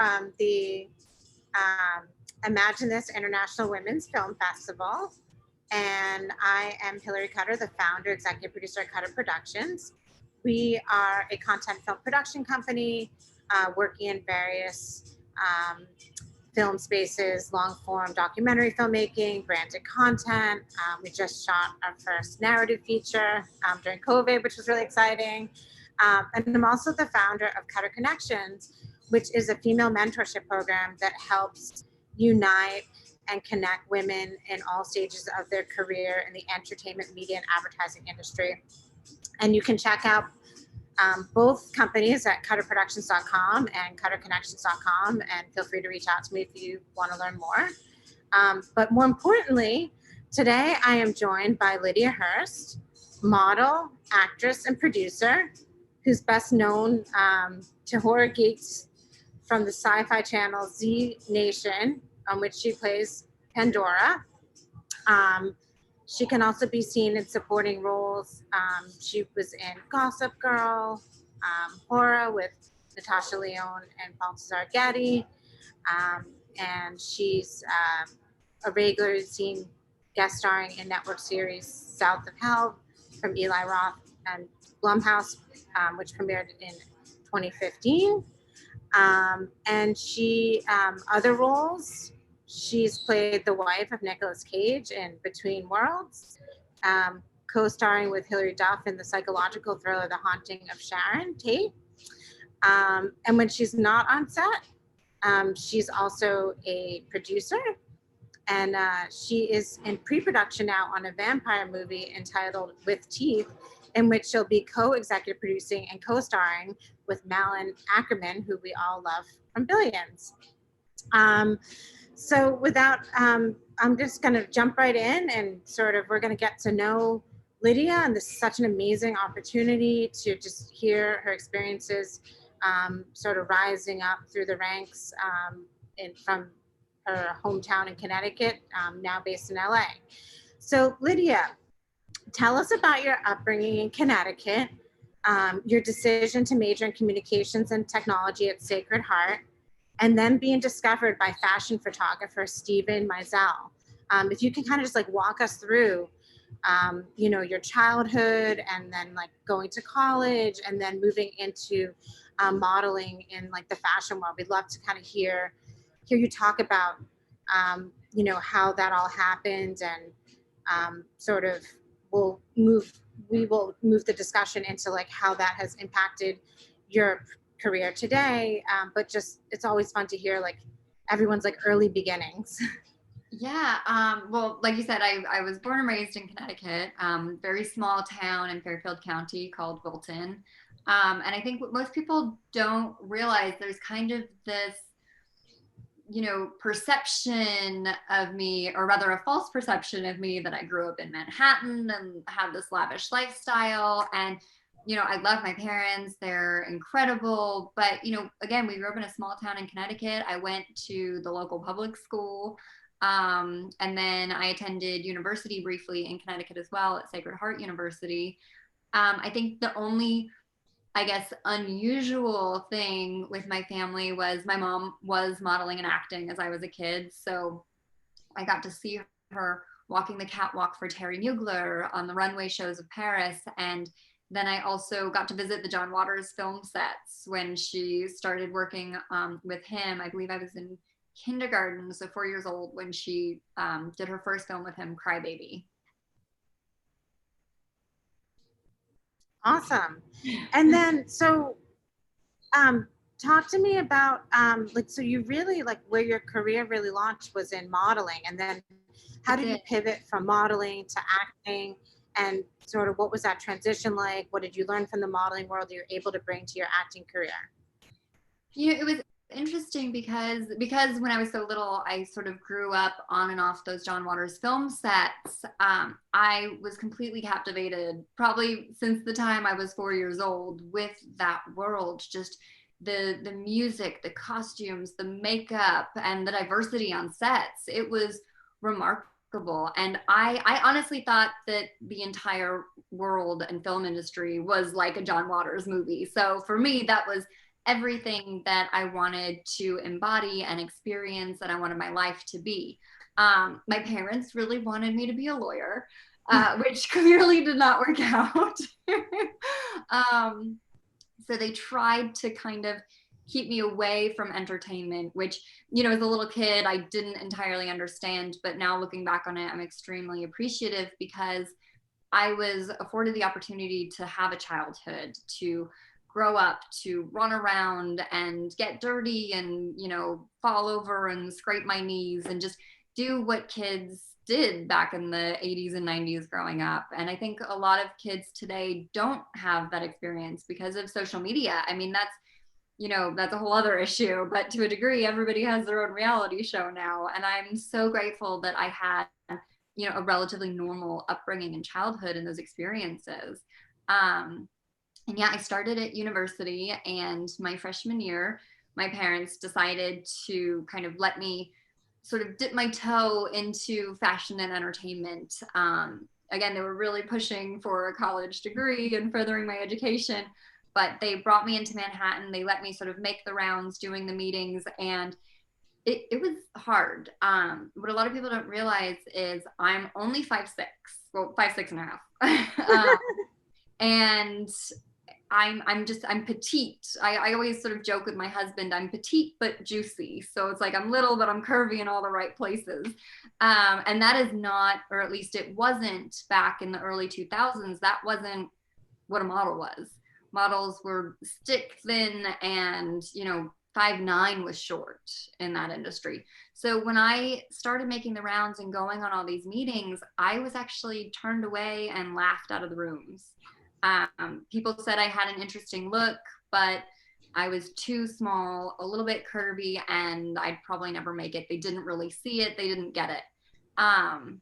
from the Imagine This International Women's Film Festival. And I am Hillary Cutter, the founder, executive producer at Cutter Productions. We are a content film production company working in various film spaces, long form documentary filmmaking, branded content. We just shot our first narrative feature during COVID, which was really exciting. And I'm also the founder of Cutter Connections, which is a female mentorship program that helps unite and connect women in all stages of their career in the entertainment, media, and advertising industry. And you can check out both companies at cutterproductions.com and cutterconnections.com, and feel free to reach out to me if you want to learn more. But more importantly, today I am joined by Lydia Hearst, model, actress, and producer, who's best known to horror geeks from the Sci-Fi Channel Z Nation, on which she plays Pandora. She can also be seen in supporting roles. She was in Gossip Girl, Horror with Natasha Lyonne and Balthazar Getty, and she's a regularly seen guest starring in network series South of Hell from Eli Roth and Blumhouse, which premiered in 2015. And she, other roles, she's played the wife of Nicolas Cage in Between Worlds, co-starring with Hilary Duff in the psychological thriller The Haunting of Sharon Tate. And when she's not on set, she's also a producer, and she is in pre-production now on a vampire movie entitled With Teeth, in which she'll be co-executive producing and co-starring with Malin Ackerman, who we all love from Billions. So without, I'm just gonna jump right in and we're gonna get to know Lydia, and this is such an amazing opportunity to just hear her experiences, sort of rising up through the ranks from her hometown in Connecticut, now based in LA. So Lydia, tell us about your upbringing in Connecticut, your decision to major in communications and technology at Sacred Heart, and then being discovered by fashion photographer Stephen Meisel. If you can kind of just walk us through, your childhood, and then going to college, and then moving into modeling in the fashion world. We'd love to kind of hear you talk about, how that all happened, and we will move the discussion into how that has impacted your career today. But just, it's always fun to hear everyone's early beginnings. Yeah. Well, like you said, I was born and raised in Connecticut, very small town in Fairfield County called Wilton. And I think what most people don't realize, there's kind of this, perception of me, or rather a false perception of me, that I grew up in Manhattan and had this lavish lifestyle. And, I love my parents, they're incredible. But, again, we grew up in a small town in Connecticut. I went to the local public school. And then I attended university briefly in Connecticut as well, at Sacred Heart University. I think the only, unusual thing with my family was my mom was modeling and acting as I was a kid. So I got to see her walking the catwalk for Terry Mugler on the runway shows of Paris. And then I also got to visit the John Waters film sets when she started working with him. I believe I was in kindergarten, so 4 years old, when she did her first film with him, Cry Baby. Awesome. And then, so talk to me about so you really where your career really launched was in modeling, and then how did you pivot from modeling to acting, and sort of what was that transition like? What did you learn from the modeling world that you're able to bring to your acting career? It was interesting because when I was so little, I sort of grew up on and off those John Waters film sets. I was completely captivated, probably since the time I was 4 years old, with that world. Just the music, the costumes, the makeup, and the diversity on sets. It was remarkable. And I honestly thought that the entire world and film industry was like a John Waters movie. So for me, that was everything that I wanted to embody and experience, that I wanted my life to be. My parents really wanted me to be a lawyer, which clearly did not work out. So they tried to kind of keep me away from entertainment, which, you know, as a little kid, I didn't entirely understand. But now looking back on it, I'm extremely appreciative because I was afforded the opportunity to have a childhood, to grow up, to run around and get dirty and, you know, fall over and scrape my knees and just do what kids did back in the 80s and 90s growing up. And I think a lot of kids today don't have that experience because of social media. I mean, that's, you know, that's a whole other issue, but to a degree, everybody has their own reality show now. And I'm so grateful that I had, you know, a relatively normal upbringing and childhood and those experiences. And yeah, I started at university, and my freshman year, my parents decided to kind of let me sort of dip my toe into fashion and entertainment. Again, they were really pushing for a college degree and furthering my education, but they brought me into Manhattan. They let me sort of make the rounds, doing the meetings, and it was hard. What a lot of people don't realize is I'm only 5'6", well, 5'6.5", and I'm petite. I always sort of joke with my husband, I'm petite but juicy. So it's like I'm little, but I'm curvy in all the right places. And that is not, or at least it wasn't back in the early 2000s. That wasn't what a model was. Models were stick thin, and, you know, 5'9" was short in that industry. So when I started making the rounds and going on all these meetings, I was actually turned away and laughed out of the rooms. People said I had an interesting look, but I was too small, a little bit curvy, and I'd probably never make it. They didn't really see it. They didn't get it. And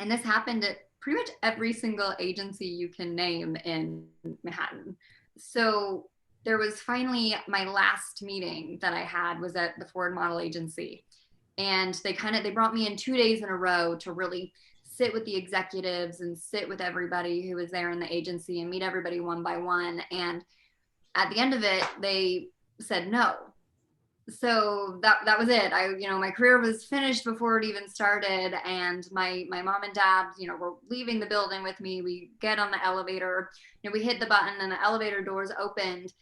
this happened at pretty much every single agency you can name in Manhattan. So there was finally, my last meeting that I had was at the Ford Model Agency. And they brought me in 2 days in a row to really sit with the executives and sit with everybody who was there in the agency and meet everybody one by one. And at the end of it, they said no. So that was it. My career was finished before it even started. And my mom and dad, you know, were leaving the building with me. We get on the elevator, you know, we hit the button and the elevator doors opened.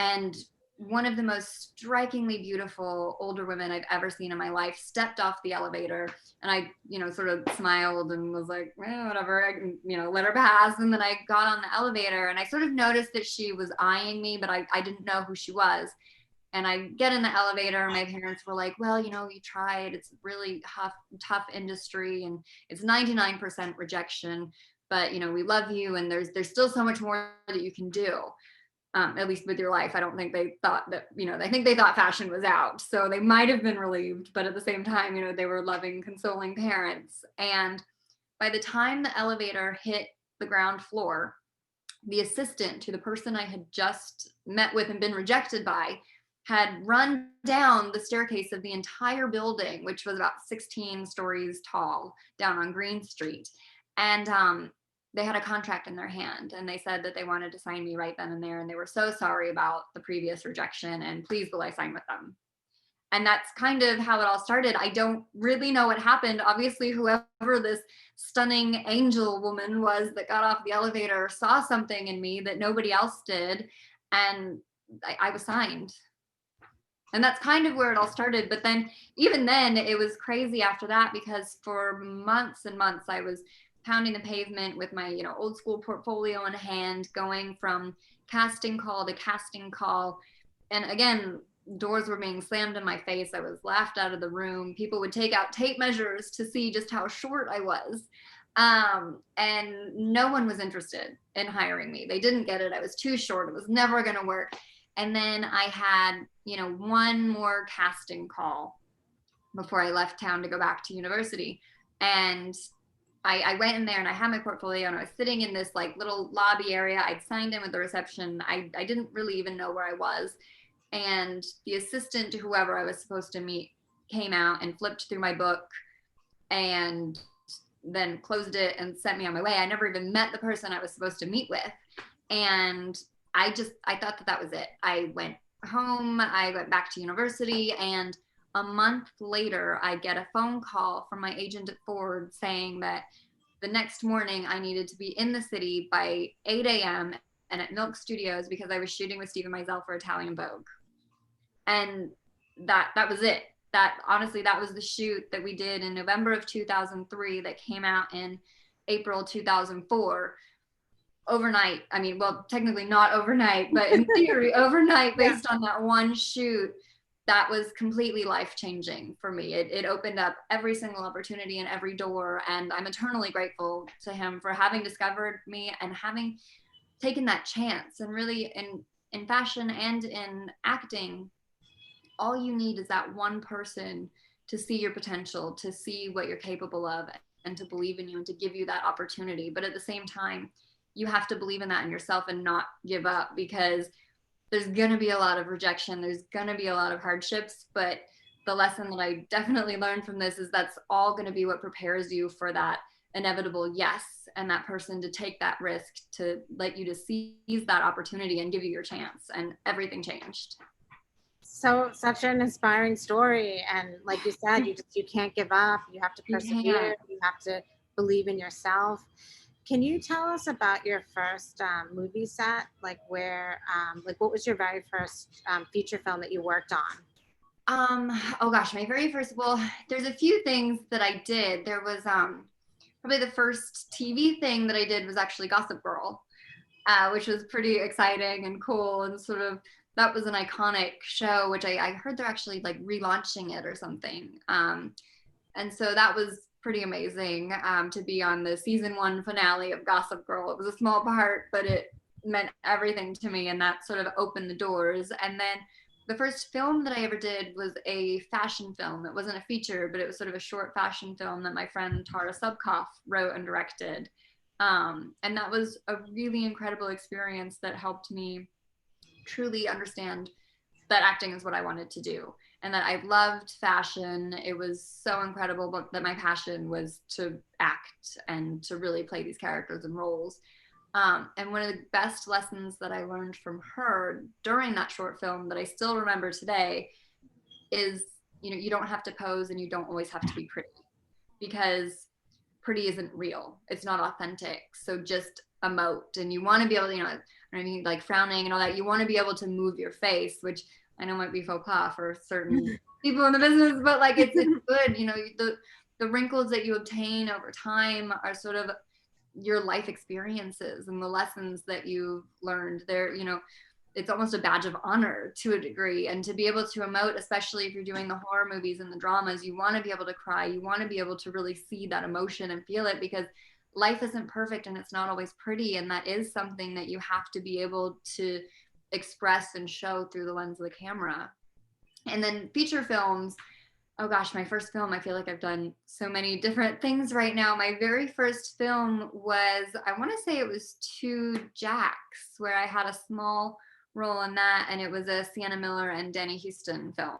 And one of the most strikingly beautiful older women I've ever seen in my life stepped off the elevator, and I, you know, sort of smiled and was like, whatever, I can, you know, let her pass. And then I got on the elevator and I sort of noticed that she was eyeing me, but I didn't know who she was. And I get in the elevator, and my parents were like, well, you know, you tried, it's really tough industry, and it's 99% rejection, but, you know, we love you, and there's still so much more that you can do. At least with your life. I don't think they thought that, you know, I think they thought fashion was out. So they might have been relieved, but at the same time, you know, they were loving, consoling parents. And by the time the elevator hit the ground floor, the assistant to the person I had just met with and been rejected by had run down the staircase of the entire building, which was about 16 stories tall, down on Green Street. And they had a contract in their hand, and they said that they wanted to sign me right then and there. And they were so sorry about the previous rejection, and please will I sign with them. And that's kind of how it all started. I don't really know what happened. Obviously, whoever this stunning angel woman was that got off the elevator saw something in me that nobody else did. And I was signed. And that's kind of where it all started. But then, even then, it was crazy after that, because for months and months, I was pounding the pavement with my, you know, old school portfolio in hand, going from casting call to casting call. And again, doors were being slammed in my face. I was laughed out of the room. People would take out tape measures to see just how short I was. And no one was interested in hiring me. They didn't get it. I was too short. It was never going to work. And then I had, you know, one more casting call before I left town to go back to university. And I went in there and I had my portfolio, and I was sitting in this like little lobby area. I'd signed in with the reception. I didn't really even know where I was. And the assistant to whoever I was supposed to meet came out and flipped through my book and then closed it and sent me on my way. I never even met the person I was supposed to meet with. And I thought that was it. I went home, I went back to university, and a month later, I get a phone call from my agent at Ford saying that the next morning I needed to be in the city by 8 a.m. and at Milk Studios because I was shooting with Stephen Meisel for Italian Vogue. And that was it. That honestly, that was the shoot that we did in November of 2003 that came out in April 2004. Overnight. I mean, well, technically not overnight, but in theory, overnight, based on that one shoot. That was completely life-changing for me. It opened up every single opportunity and every door, and I'm eternally grateful to him for having discovered me and having taken that chance. And really, in fashion and in acting, all you need is that one person to see your potential, to see what you're capable of, and to believe in you and to give you that opportunity. But at the same time, you have to believe in that in yourself and not give up, because there's going to be a lot of rejection. There's going to be a lot of hardships, but the lesson that I definitely learned from this is that's all going to be what prepares you for that inevitable yes, and that person to take that risk, to let you to seize that opportunity and give you your chance. And everything changed. So such an inspiring story. And like you said, you can't give up. You have to persevere. You have to believe in yourself. Can you tell us about your first movie set? Like where, like what was your very first feature film that you worked on? Oh gosh, my very first, well, there's a few things that I did. There was probably the first TV thing that I did was actually Gossip Girl, which was pretty exciting and cool, and sort of, that was an iconic show, which I heard they're actually like relaunching it or something. And so that was pretty amazing to be on the season 1 finale of Gossip Girl. It was a small part, but it meant everything to me, and that sort of opened the doors. And then the first film that I ever did was a fashion film. It wasn't a feature, but it was sort of a short fashion film that my friend Tara Subkoff wrote and directed. And that was a really incredible experience that helped me truly understand that acting is what I wanted to do, and that I loved fashion. It was so incredible, but that my passion was to act and to really play these characters and roles. And one of the best lessons that I learned from her during that short film that I still remember today is, you don't have to pose, and you don't always have to be pretty, because pretty isn't real. It's not authentic. So just emote, and you want to be able to, I mean, like frowning and all that, you want to be able to move your face, which I know might be faux pas for certain people in the business, but like it's good. The wrinkles that you obtain over time are sort of your life experiences and the lessons that you've learned there. It's almost a badge of honor to a degree, and to be able to emote, especially if you're doing the horror movies and the dramas, you want to be able to cry, you want to be able to really see that emotion and feel it, because life isn't perfect and it's not always pretty, and that is something that you have to be able to express and show through the lens of the camera. And then feature films, oh gosh, my first film, I feel like I've done so many different things right now. My very first film was, I want to say it was Two Jacks, where I had a small role in that, and it was a Sienna Miller and Danny Houston film.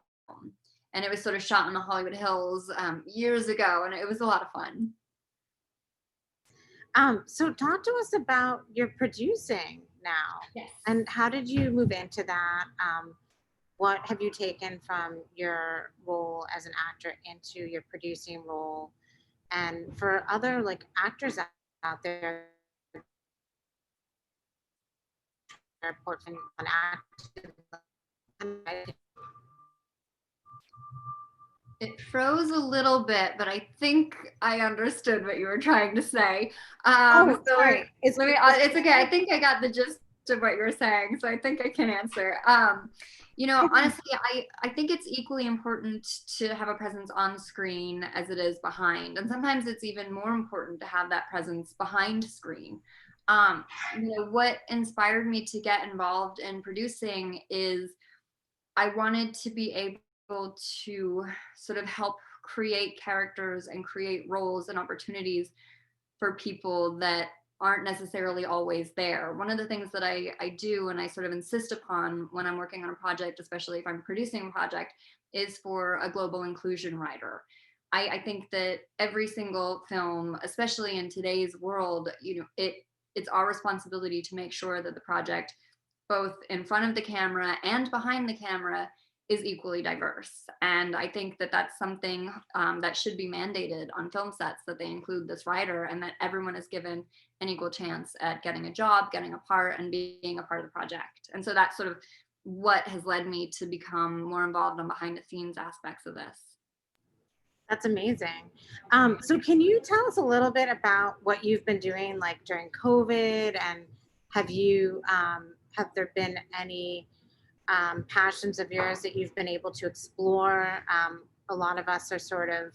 And it was sort of shot in the Hollywood Hills years ago, and it was a lot of fun. So talk to us about your producing now. Yes. And how did you move into that? What have you taken from your role as an actor into your producing role? And for other like actors out there, portfolio on acting. It froze a little bit, but I think I understood what you were trying to say. Sorry. It's okay. I think I got the gist of what you were saying, so I think I can answer. Honestly, I think it's equally important to have a presence on screen as it is behind. And sometimes it's even more important to have that presence behind screen. What inspired me to get involved in producing is I wanted to be able to sort of help create characters and create roles and opportunities for people that aren't necessarily always there. One of the things that I do and I sort of insist upon when I'm working on a project, especially if I'm producing a project, is for a global inclusion writer. I think that every single film, especially in today's world, it's our responsibility to make sure that the project both in front of the camera and behind the camera is equally diverse. And I think that that's something that should be mandated on film sets, that they include this writer and that everyone is given an equal chance at getting a job, getting a part, and being a part of the project. And so that's sort of what has led me to become more involved on behind the scenes aspects of this. That's amazing. So can you tell us a little bit about what you've been doing like during COVID, and have there been any passions of yours that you've been able to explore? A lot of us are sort of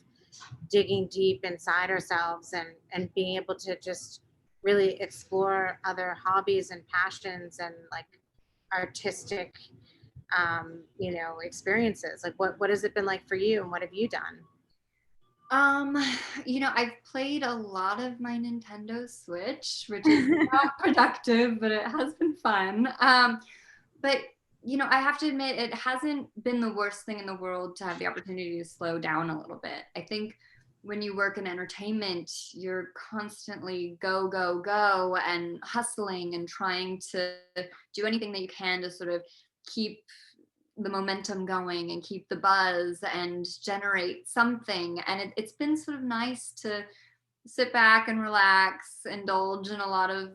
digging deep inside ourselves and being able to just really explore other hobbies and passions and like artistic experiences. Like what has it been like for you, and what have you done? I've played a lot of my Nintendo Switch, which is not productive, but it has been fun. But I have to admit, it hasn't been the worst thing in the world to have the opportunity to slow down a little bit. I think when you work in entertainment, you're constantly go, go, go and hustling and trying to do anything that you can to sort of keep the momentum going and keep the buzz and generate something. And it's been sort of nice to sit back and relax, indulge in a lot of,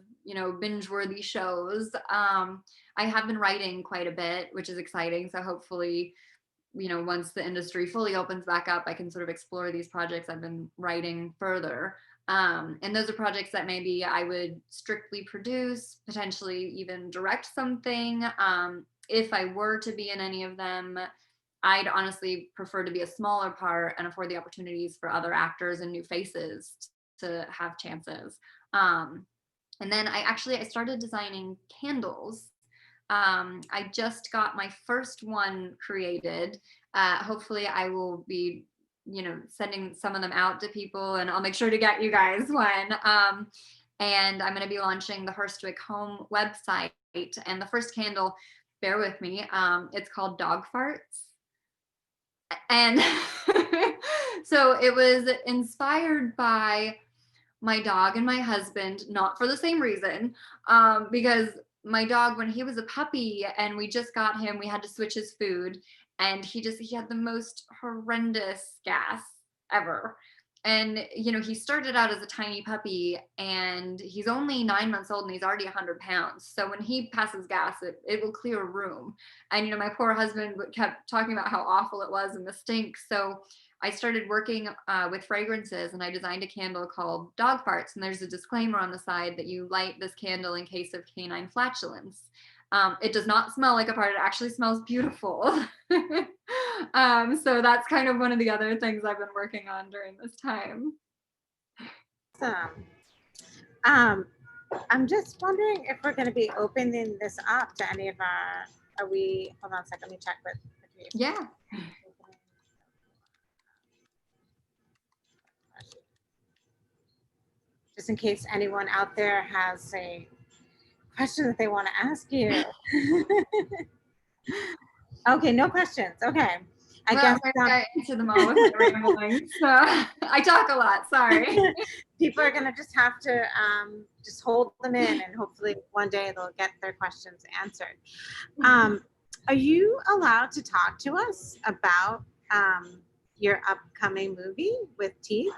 binge-worthy shows. I have been writing quite a bit, which is exciting. So hopefully, once the industry fully opens back up, I can sort of explore these projects I've been writing further. And those are projects that maybe I would strictly produce, potentially even direct something. If I were to be in any of them, I'd honestly prefer to be a smaller part and afford the opportunities for other actors and new faces to have chances. And then I started designing candles. I just got my first one created. Hopefully I will be, sending some of them out to people, and I'll make sure to get you guys one. And I'm going to be launching the Hearst Home website. And the first candle, bear with me, it's called Dog Farts. And so it was inspired by my dog and my husband, not for the same reason, because my dog, when he was a puppy and we just got him, we had to switch his food, and he had the most horrendous gas ever. And he started out as a tiny puppy, and he's only 9 months old, and he's already 100 pounds. So when he passes gas, it will clear a room. And my poor husband kept talking about how awful it was and the stink. So I started working with fragrances, and I designed a candle called Dog Farts. And there's a disclaimer on the side that you light this candle in case of canine flatulence. It does not smell like a fart. It actually smells beautiful. So that's kind of one of the other things I've been working on during this time. Awesome. I'm just wondering if we're going to be opening this up to any of hold on a second, let me check with you. Yeah. Just in case anyone out there has a question that they want to ask you. Okay, no questions. Okay. I guess I answer them all with my rambling. So I talk a lot. Sorry. People are going to just have to just hold them in, and hopefully one day they'll get their questions answered. Are you allowed to talk to us about your upcoming movie with teeth?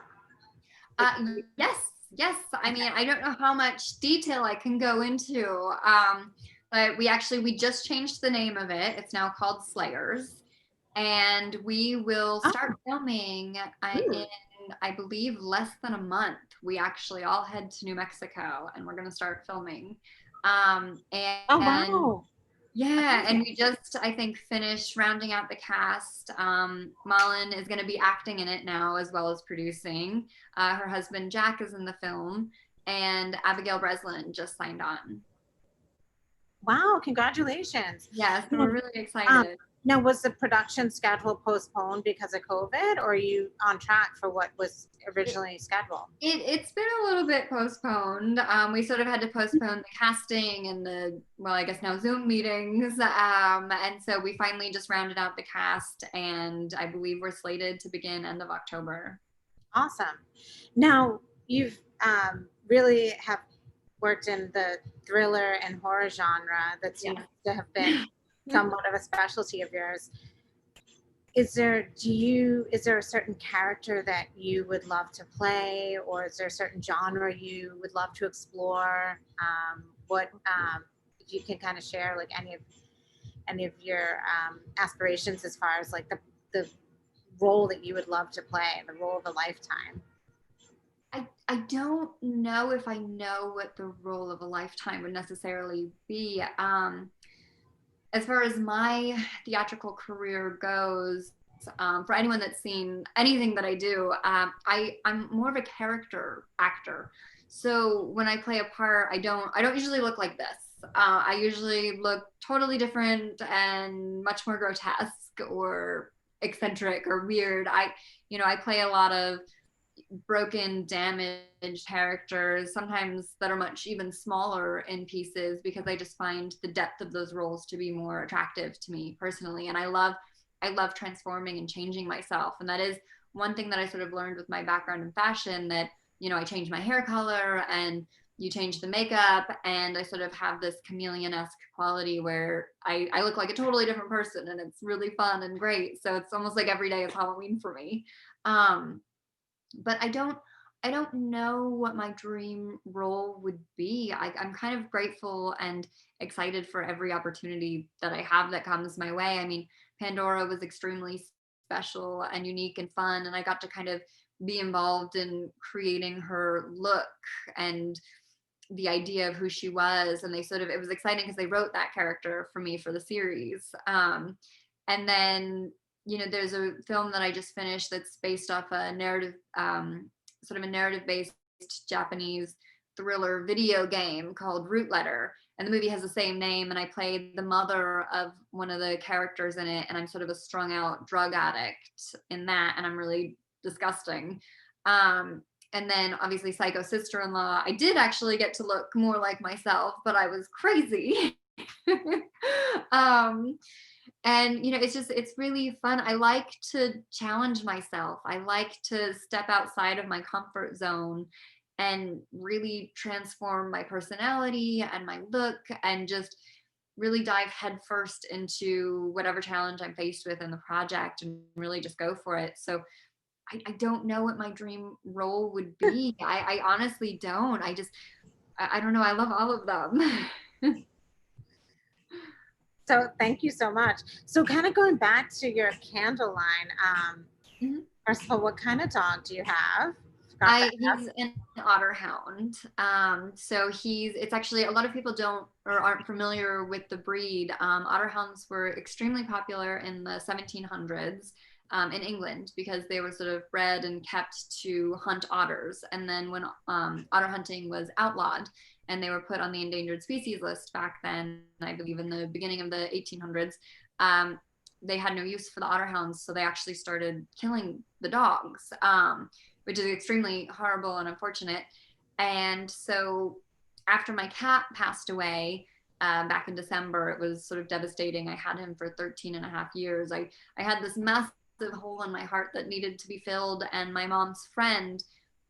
Yes. I mean, I don't know how much detail I can go into, but we just changed the name of it. It's now called Slayers, and we will start filming in, I believe, less than a month. We actually all head to New Mexico, and we're going to start filming. Wow. Yeah, and we just, I think, finished rounding out the cast. Malin is going to be acting in it now, as well as producing. Her husband, Jack, is in the film, and Abigail Breslin just signed on. Wow, congratulations. Yeah, so we're really excited. Now, was the production schedule postponed because of COVID, or are you on track for what was originally scheduled? It's been a little bit postponed. We sort of had to postpone the casting and I guess now Zoom meetings. And so we finally just rounded out the cast, and I believe we're slated to begin end of October. Awesome. Now, you've really have worked in the thriller and horror genre that seems Yeah. to have been somewhat of a specialty of yours. Is there a certain character that you would love to play, or is there a certain genre you would love to explore? What if you can kind of share like any of your aspirations as far as like the role that you would love to play, the role of a lifetime? I don't know if I know what the role of a lifetime would necessarily be. As far as my theatrical career goes, for anyone that's seen anything that I do, I'm more of a character actor. So when I play a part, I don't usually look like this. I usually look totally different and much more grotesque or eccentric or weird. I play a lot of broken, damaged characters, sometimes that are much even smaller in pieces, because I just find the depth of those roles to be more attractive to me personally. And I love transforming and changing myself. And that is one thing that I sort of learned with my background in fashion, that, I change my hair color and you change the makeup, and I sort of have this chameleon-esque quality where I look like a totally different person, and it's really fun and great. So it's almost like every day is Halloween for me. But I don't know what my dream role would be. I'm kind of grateful and excited for every opportunity that I have that comes my way. I mean, Pandora was extremely special and unique and fun, and I got to kind of be involved in creating her look and the idea of who she was. And it was exciting because they wrote that character for me for the series. And then, there's a film that I just finished that's based off a narrative, sort of a narrative based Japanese thriller video game called Root Letter. And the movie has the same name. And I played the mother of one of the characters in it. And I'm sort of a strung out drug addict in that. And I'm really disgusting. And then obviously Psycho Sister-in-Law, I did actually get to look more like myself, but I was crazy. And it's really fun. I like to challenge myself. I like to step outside of my comfort zone and really transform my personality and my look, and just really dive headfirst into whatever challenge I'm faced with in the project and really just go for it. So I don't know what my dream role would be. I honestly don't. I don't know. I love all of them. So thank you so much. So kind of going back to your candle line, Mhm. first of all, what kind of dog do you have? He's an otter hound. So it's actually, a lot of people don't or aren't familiar with the breed. Otter hounds were extremely popular in the 1700s. In England, because they were sort of bred and kept to hunt otters. And then when otter hunting was outlawed and they were put on the endangered species list back then, I believe in the beginning of the 1800s, they had no use for the otter hounds. So they actually started killing the dogs, which is extremely horrible and unfortunate. And so after my cat passed away, back in December, it was sort of devastating. I had him for 13 and a half years. I had this massive hole in my heart that needed to be filled, and my mom's friend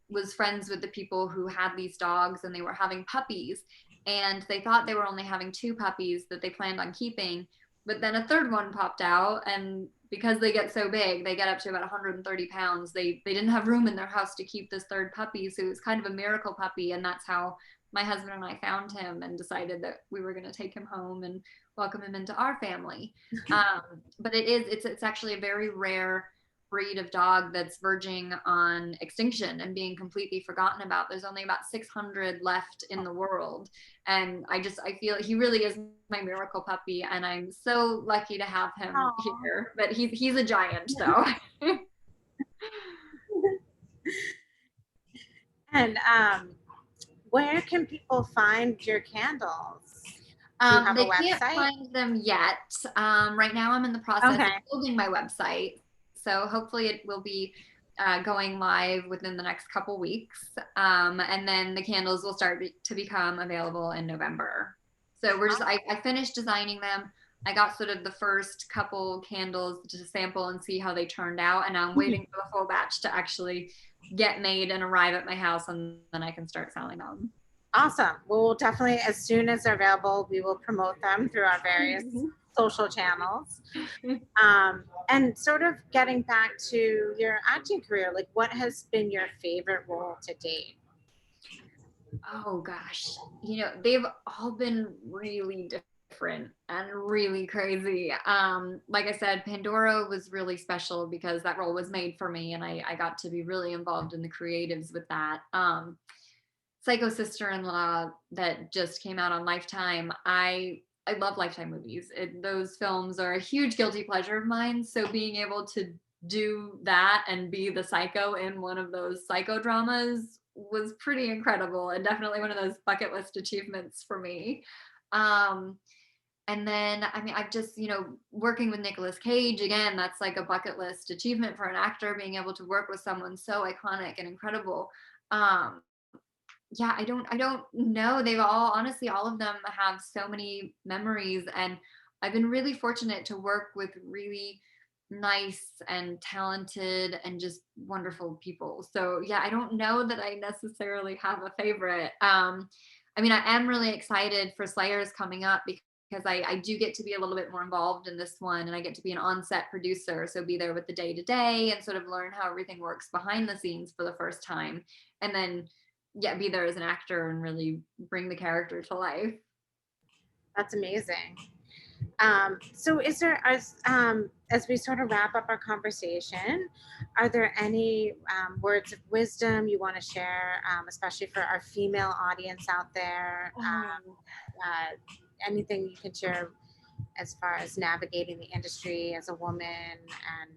was friends with the people who had these dogs, and they were having puppies, and they thought they were only having two puppies that they planned on keeping, but then a third one popped out, and because they get so big, they get up to about 130 pounds, they didn't have room in their house to keep this third puppy. So it was kind of a miracle puppy, and that's how my husband and I found him and decided that we were going to take him home and welcome him into our family. But it's actually a very rare breed of dog that's verging on extinction and being completely forgotten about. There's only about 600 left in the world. And I feel he really is my miracle puppy, and I'm so lucky to have him here. But he's a giant though. And where can people find your candles? Do you have They a can't website? find them yet. Right now I'm in the process of Okay. building my website. So hopefully it will be going live within the next couple weeks. And then the candles will start to become available in November. So I finished designing them. I got sort of the first couple candles to sample and see how they turned out. And now I'm waiting for the full batch to actually get made and arrive at my house, and then I can start selling them. Awesome. Well, we'll definitely, as soon as they're available, we will promote them through our various social channels. And sort of getting back to your acting career, like what has been your favorite role to date? Oh gosh, they've all been really different and really crazy. Like I said, Pandora was really special because that role was made for me, and I got to be really involved in the creatives with that. Psycho Sister-in-Law that just came out on Lifetime. I love Lifetime movies. Those films are a huge guilty pleasure of mine. So being able to do that and be the psycho in one of those psycho dramas was pretty incredible, and definitely one of those bucket list achievements for me. Um, and then, I mean, I've just, working with Nicolas Cage, again, that's like a bucket list achievement for an actor, being able to work with someone so iconic and incredible. Um, yeah, I don't know. They've all, honestly, all of them have so many memories, and I've been really fortunate to work with really nice and talented and just wonderful people. So yeah, I don't know that I necessarily have a favorite. I mean, I am really excited for Slayers coming up because I do get to be a little bit more involved in this one, and I get to be an on-set producer, so be there with the day-to-day and sort of learn how everything works behind the scenes for the first time, and then yeah, be there as an actor and really bring the character to life. That's amazing. So is there, as we sort of wrap up our conversation, are there any words of wisdom you want to share, especially for our female audience out there? Anything you can share as far as navigating the industry as a woman, and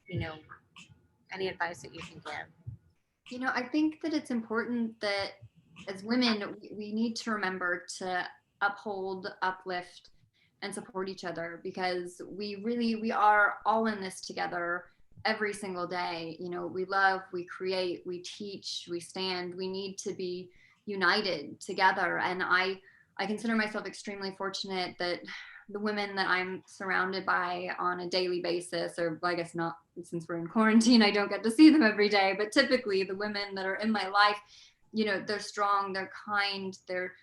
you know, any advice that you can give? I think that it's important that as women, we need to remember to uphold, uplift, and support each other, because we are all in this together every single day. We love, we create, we teach, we stand. We need to be united together. And I consider myself extremely fortunate that the women that I'm surrounded by on a daily basis, or I guess not, since we're in quarantine, I don't get to see them every day, but typically the women that are in my life, they're strong, they're kind, they're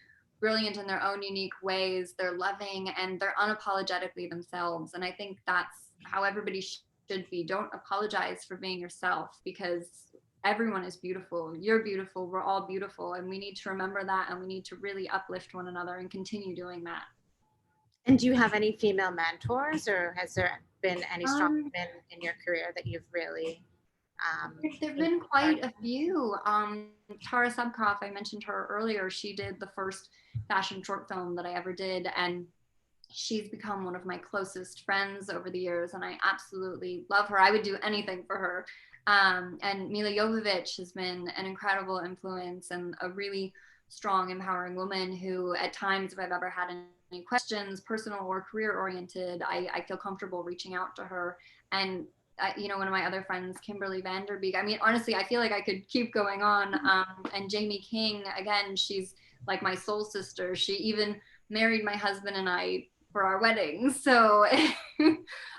brilliant in their own unique ways, they're loving, and they're unapologetically themselves. And I think that's how everybody should be. Don't apologize for being yourself, because everyone is beautiful. You're beautiful. We're all beautiful. And we need to remember that, and we need to really uplift one another and continue doing that. And do you have any female mentors, or has there been any strong women in your career that you've really There've been quite a few. Tara Subkoff, I mentioned her earlier. She did the first fashion short film that I ever did, and she's become one of my closest friends over the years, and I absolutely love her. I would do anything for her. And Mila Jovovich has been an incredible influence and a really strong, empowering woman who, at times, if I've ever had any questions, personal or career oriented, I feel comfortable reaching out to her. And one of my other friends, Kimberly Vanderbeek. I mean, honestly, I feel like I could keep going on. And Jamie King, again, she's like my soul sister. She even married my husband and I for our wedding. So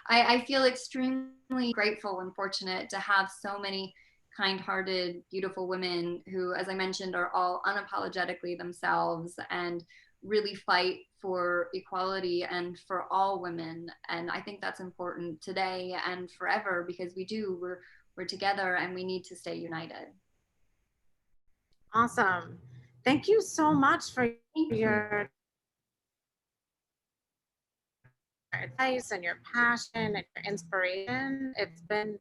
I feel extremely grateful and fortunate to have so many kind-hearted, beautiful women who, as I mentioned, are all unapologetically themselves and really fight for equality and for all women. And I think that's important today and forever, because we're together and we need to stay united. Awesome. Thank you so much for your advice and your passion and your inspiration. It's been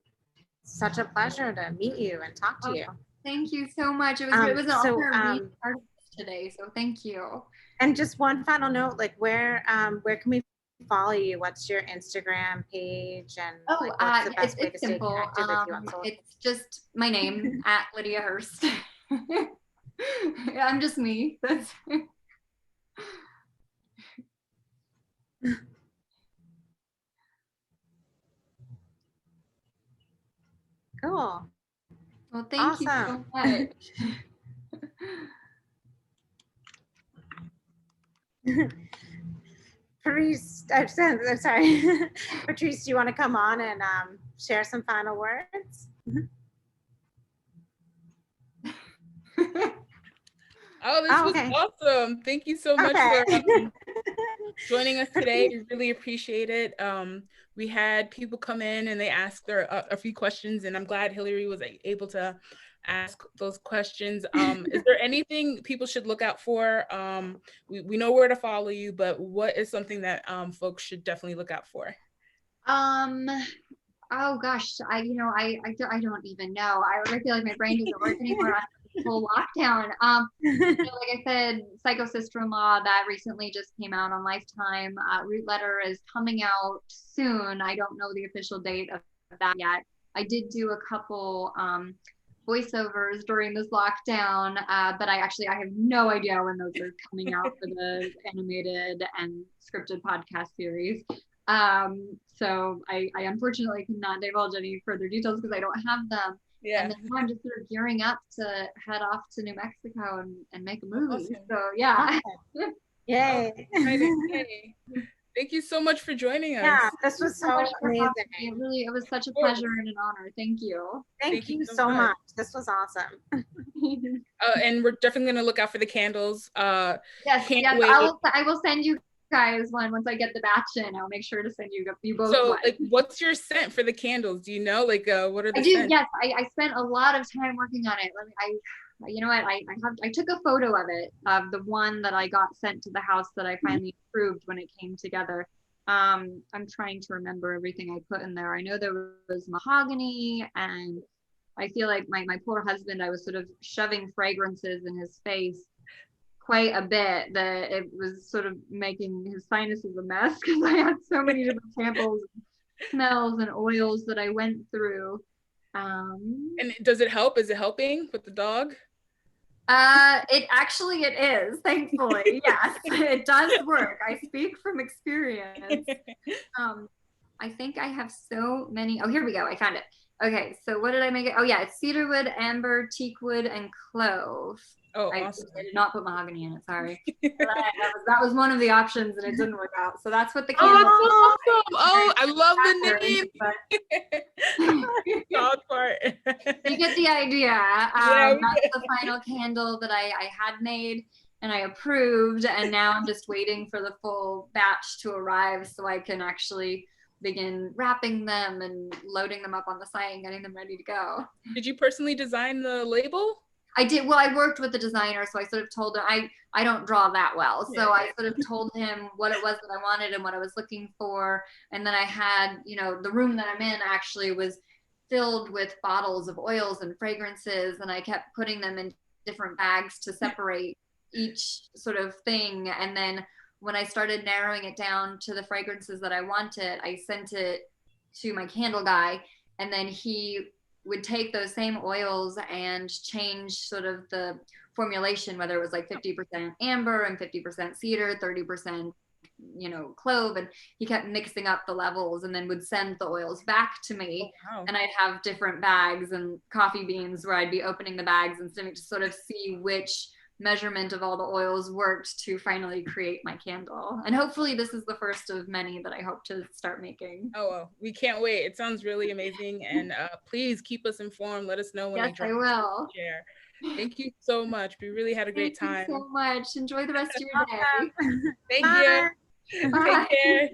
such a pleasure to meet you and talk to you. Thank you so much. It was an honor being part of this today. So thank you. And just one final note, like where can we follow you? What's your Instagram page, and what's the best way to stay connected with you on social? It's just my name at Lydia Hearst. I'm just me. That's cool. Well, thank you so much. Patrice, I'm sorry. Patrice, do you want to come on and share some final words? Oh, this was okay. awesome. Thank you so much for Perfect. joining us today. We really appreciate it. We had people come in and they asked their a few questions, and I'm glad Hillary was able to ask those questions. Is there anything people should look out for? We know where to follow you, but what is something that folks should definitely look out for? Um, oh gosh, I don't even know. I really feel like my brain doesn't work anymore after this whole lockdown. Like I said, Psycho Sister-in-Law that recently just came out on Lifetime. Root Letter is coming out soon. I don't know the official date of that yet. I did do a couple voiceovers during this lockdown, but I have no idea when those are coming out for the animated and scripted podcast series. So I unfortunately cannot divulge any further details because I don't have them. Yeah. And then I'm just sort of gearing up to head off to New Mexico and make a movie. Awesome. So yeah. Yay. Yay. Thank you so much for joining us. Yeah, this was so amazing. It was such a pleasure and an honor. Thank you. Thank you so much. This was awesome. And we're definitely going to look out for the candles. Yes, wait. I will send you guys one once I get the batch in. I'll make sure to send you both. So one. like, what's your scent for the candles? Do you know, like, what are the I do. scents? Yes, I spent a lot of time working on it. You know what? I took a photo of it, of the one that I got sent to the house that I finally approved when it came together. I'm trying to remember everything I put in there. I know there was mahogany, and I feel like my poor husband, I was sort of shoving fragrances in his face quite a bit that it was sort of making his sinuses a mess because I had so many different samples, smells, and oils that I went through. And does it help? Is it helping with the dog? It is, thankfully. Yes, it does work. I speak from experience. I think I have so many. Oh, here we go. I found it. Okay, so what did I make it? Oh yeah, it's cedarwood, amber, teakwood, and clove. Oh, awesome. I did not put mahogany in it, sorry. that was one of the options and it didn't work out. So that's what the candle candle is. Awesome. Oh, I love the name. Dog part. You get the idea. Yeah, that's the final candle that I had made and I approved, and now I'm just waiting for the full batch to arrive so I can actually begin wrapping them and loading them up on the site and getting them ready to go. Did you personally design the label? I did. Well, I worked with the designer, so I sort of told him, I don't draw that well. So I sort of told him what it was that I wanted and what I was looking for. And then I had, the room that I'm in actually was filled with bottles of oils and fragrances. And I kept putting them in different bags to separate each sort of thing. And then when I started narrowing it down to the fragrances that I wanted, I sent it to my candle guy, and then he would take those same oils and change sort of the formulation, whether it was like 50% amber and 50% cedar, 30% clove, and he kept mixing up the levels and then would send the oils back to me. Oh, wow. And I'd have different bags and coffee beans where I'd be opening the bags and to sort of see which measurement of all the oils worked to finally create my candle. And hopefully this is the first of many that I hope to start making. Oh, well, we can't wait. It sounds really amazing. And please keep us informed. Let us know when yes, I will. Share. Thank you so much. We really had a great time. Thank you so much. Enjoy the rest of your day. Thank you. Take care.